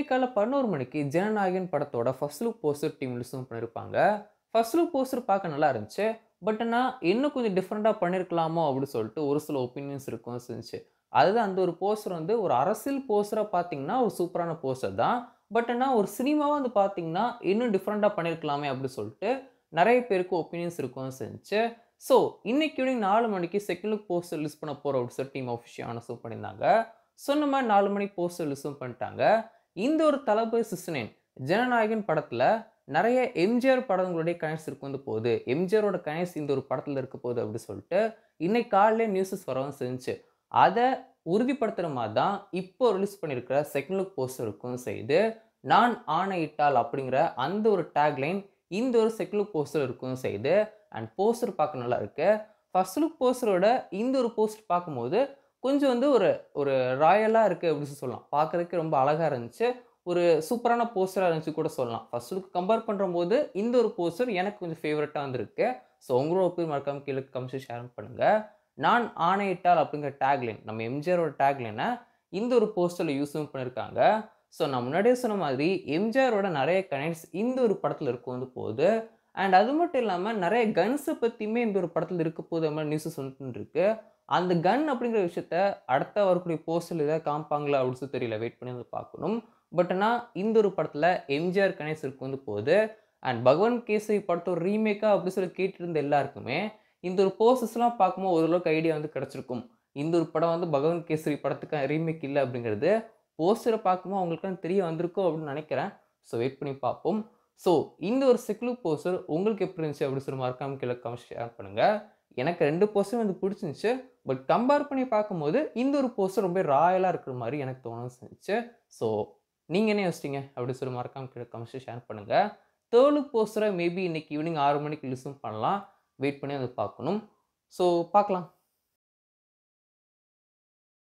இன்னைக்கு காலைல 11 மணிக்கு ஜனநாயகன் படத்தோட ஃபர்ஸ்ட் லுக் போஸ்டர் டீம் ரிலீஸும் பண்ணியிருப்பாங்க. ஃபர்ஸ்ட் லுக் போஸ்டர் பார்க்க நல்லா இருந்துச்சு. பட் ஆனா, இன்னும் கொஞ்சம் டிஃபரெண்ட்டா பண்ணியிருக்கலாமோ அப்படின்னு சொல்லிட்டு ஒரு சில ஒப்பீனியன்ஸ் இருக்கவும் செஞ்சுச்சு. அதுதான் அந்த ஒரு போஸ்டர் வந்து ஒரு அரசியல் போஸ்டரா பார்த்தீங்கன்னா, ஒரு சூப்பரான போஸ்டர் தான். பட் ஆனா, ஒரு சினிமாவா வந்து பார்த்தீங்கன்னா, இன்னும் டிஃபரெண்ட்டா பண்ணியிருக்கலாமே அப்படின்னு சொல்லிட்டு நெறைய பேருக்கு ஒப்பீனியன்ஸ் இருக்கவும் செஞ்சுச்சு. ஸோ, இன்னைக்கு ஈவினிங் 4 மணிக்கு செகண்ட் லுக் போஸ்டர் ரிலீஸ் பண்ண போறோம் அப்படின்னு சொல்லி டீம் ஆஃபிஷியலா அனௌன்ஸும் பண்ணியிருந்தாங்க. சொன்ன மாரி 4 மணிக்கு போஸ்டர் ரிலீஸும் பண்ணிட்டாங்க. இந்த ஒரு தளபதி 69 ஜனநாயகன் படத்துல நெறைய எம்ஜிஆர் படங்களுடைய கனெக்ட்ஸ் இருக்க வந்து போகுது. எம்ஜிஆரோட கனெக்ட்ஸ் இந்த ஒரு படத்துல இருக்க போகுது அப்படி சொல்லிட்டு, இன்னைக்கு காலையிலே நியூஸஸ் வரவும் செஞ்சுச்சு. அத உறுதிப்படுத்துற மாரி தான் இப்போ ரிலீஸ் பண்ணியிருக்கிற செகண்ட் லுக் போஸ்டர் இருக்கவும் செய்யுது. "நான் ஆணையிட்டால்" அப்படிங்கிற அந்த ஒரு டேக்லைன் இந்த ஒரு செகண்ட் லுக் போஸ்டர்ல இருக்கவும் செய்யுது. அண்ட் போஸ்டர் பார்க்க நல்லா இருக்கு. ஃபர்ஸ்ட் லுக் போஸ்டரோட இந்த ஒரு போஸ்டர் பார்க்கும்போது, கொஞ்சம் வந்து ஒரு ஒரு ராயலா இருக்கு அப்படின்னு சொல்லலாம். பார்க்கறதுக்கு ரொம்ப அழகா இருந்துச்சு. ஒரு சூப்பரான போஸ்டரா இருந்துச்சு கூட சொல்லலாம். ஃபர்ஸ்ட் லுக் கம்பேர் பண்ணும்போது இந்த ஒரு போஸ்டர் எனக்கு கொஞ்சம் ஃபேவரட்டா வந்திருக்கு. ஸோ உங்களோட ஒப்பீனியன் மறக்காம கீழ கமெண்ட்ஸ்ல ஷேர் பண்ணுங்க. "நான் ஆணையிட்டால்" அப்படிங்கிற டேக்லைன் நம்ம எம்ஜிஆரோட டேக்லைன இந்த ஒரு போஸ்டர்ல யூஸும் பண்ணியிருக்காங்க. ஸோ நான் முன்னாடியே சொன்ன மாதிரி எம்ஜிஆரோட நெறைய கனெக்ட்ஸ் இந்த ஒரு படத்துல இருக்க வந்து போகுது. அண்ட் அது மட்டும் இல்லாம நெறைய கன்ஸ பத்தியுமே இந்த ஒரு படத்துல இருக்க போகுது அது மாரி நியூஸஸ் வந்துட்டு இருக்கு. அந்த கன் அப்படிங்கிற விஷயத்த அடுத்த வரக்கூடிய போஸ்டர்ல ஏதாவது காமிப்பாங்களா அப்படின்னு சொல்லி தெரியல. வெயிட் பண்ணி வந்து பார்க்கணும். பட் ஆனா இந்த ஒரு படத்துல எம்ஜிஆர் கனெக்ட்ஸ் இருக்க வந்து போகுது. அண்ட் பகவான் கேசரி படத்தோட ரீமேக்கா அப்படி சொல்லி கேட்டுட்டு இருந்த எல்லாருக்குமே, இந்த ஒரு போஸ்டர்ஸ்லாம் பார்க்கும்போது ஓரளவுக்கு ஐடியா வந்து கிடைச்சிருக்கும். இந்த ஒரு படம் வந்து பகவான் கேசரி படத்துக்கு ரீமேக் இல்ல அப்படிங்கிறது, போஸ்டர பார்க்கும்போது அவங்களுக்கெல்லாம் தெரிய வந்திருக்கும் அப்படின்னு நெனைக்கிறேன். ஸோ வெயிட் பண்ணி பார்ப்போம். ஸோ இந்த ஒரு செகண்ட் லுக் போஸ்டர் உங்களுக்கு எப்படி இருந்துச்சு அப்படின்னு சொல்லி மறக்காம கீழ கமெண்ட்ஸ் ஷேர் பண்ணுங்க. எனக்கு 2 போஸ்டரும் வந்து புடிச்சிருந்துச்சு. பட் கம்பேர் பண்ணி பார்க்கும்போது இந்த ஒரு போஸ்டர் ரொம்ப ராயலா இருக்கிற மாரி எனக்கு தோணவும் செஞ்சுச்சு. ஸோ நீங்க என்ன யோசிச்சீங்க? அப்படின்னு சொல்லி மறக்காம கீழ கமெண்ட்ஸ்ல ஷேர் பண்ணுங்க. தேர்ட் லுக் போஸ்டர மேபி இன்னைக்கு ஈவினிங் 6 மணிக்கு ரிலீஸும் பண்ணலாம். வெயிட் பண்ணி வந்து பார்க்கணும். ஸோ பார்க்கலாம்.